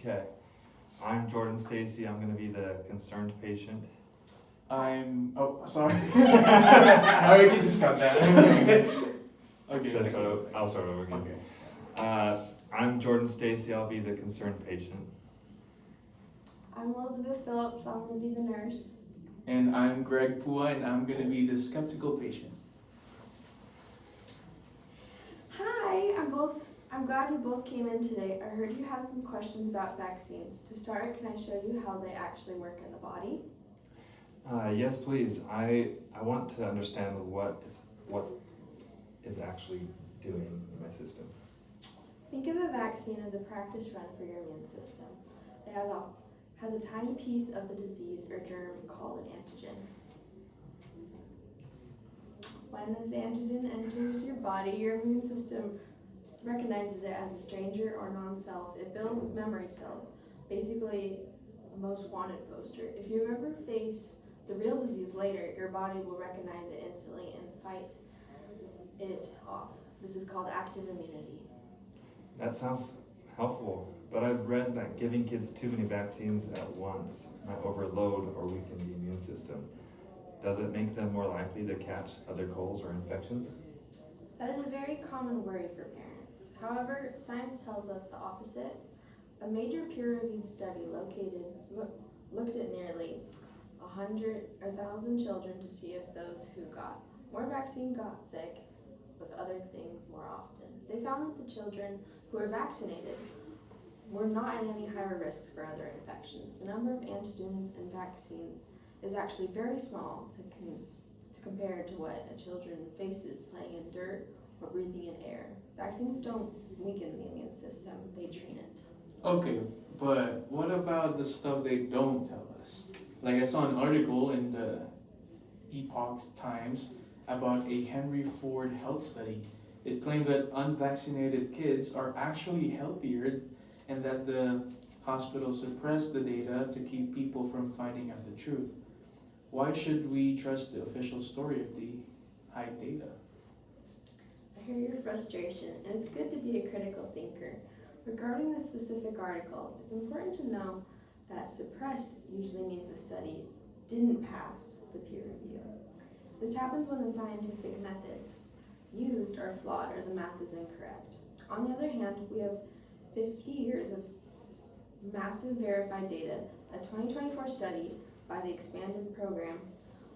Okay. I'm Jordan Stacy. I'm going to be the concerned patient. Sorry. We can just cut that. Okay. I'll start over again. Okay. I'm Jordan Stacy. I'll be the concerned patient. I'm Elizabeth Phillips. I'm going to be the nurse. And I'm Greg Pua, and I'm going to be the skeptical patient. Hi, I'm glad you both came in today. I heard you had some questions about vaccines. To start, can I show you how they actually work in the body? Yes, please. I want to understand what is actually doing in my system. Think of a vaccine as a practice run for your immune system. It has a tiny piece of the disease or germ called an antigen. When this antigen enters your body, your immune system recognizes it as a stranger or non-self. It builds memory cells, basically a most wanted poster. If you ever face the real disease later, your body will recognize it instantly and fight it off. This is called active immunity. That sounds helpful, but I've read that giving kids too many vaccines at once might overload or weaken the immune system. Does it make them more likely to catch other colds or infections? That is a very common worry for parents. However, science tells us the opposite. A major peer-reviewed study looked at nearly 1,000 children to see if those who got more vaccine got sick with other things more often. They found that the children who were vaccinated were not at any higher risks for other infections. The number of antigens in vaccines is actually very small to compare to what a children faces playing in dirt or breathing in air. Vaccines don't weaken the immune system, they train it. Okay, but what about the stuff they don't tell us? Like I saw an article in the Epoch Times about a Henry Ford health study. It claimed that unvaccinated kids are actually healthier and that the hospital suppressed the data to keep people from finding out the truth. Why should we trust the official story of the high data? I hear your frustration, and it's good to be a critical thinker. Regarding this specific article, it's important to know that suppressed usually means a study didn't pass the peer review. This happens when the scientific methods used are flawed or the math is incorrect. On the other hand, we have 50 years of massive verified data. A 2024 study by the Expanded Program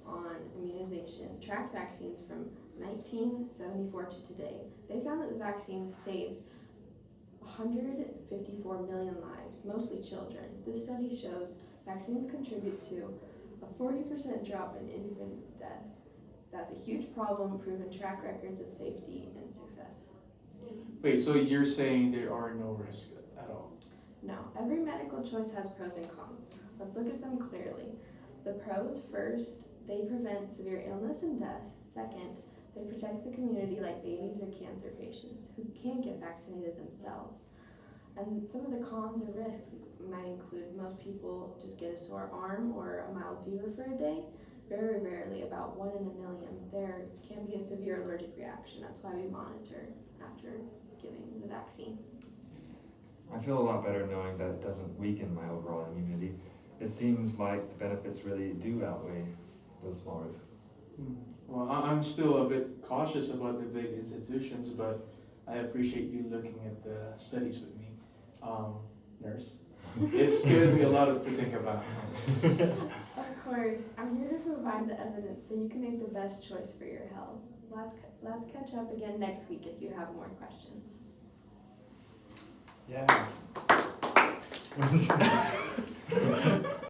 on Immunization tracked vaccines from 1974 to today. They found that the vaccines saved 154 million lives, mostly children. This study shows vaccines contribute to a 40% drop in infant deaths. That's a huge problem, proven track records of safety and success. Wait, so you're saying there are no risks at all? No, every medical choice has pros and cons. Let's look at them clearly. The pros: first, they prevent severe illness and death. Second, they protect the community like babies or cancer patients who can't get vaccinated themselves. And some of the cons or risks might include most people just get a sore arm or a mild fever for a day. Very rarely, about 1 in a million, there can be a severe allergic reaction. That's why we monitor after giving the vaccine. I feel a lot better knowing that it doesn't weaken my overall immunity. It seems like the benefits really do outweigh those small risks. Well, I'm still a bit cautious about the big institutions, but I appreciate you looking at the studies with me. Nurse, it's given me a lot to think about. Of course, I'm here to provide the evidence so you can make the best choice for your health. Let's catch up again next week if you have more questions. Yeah.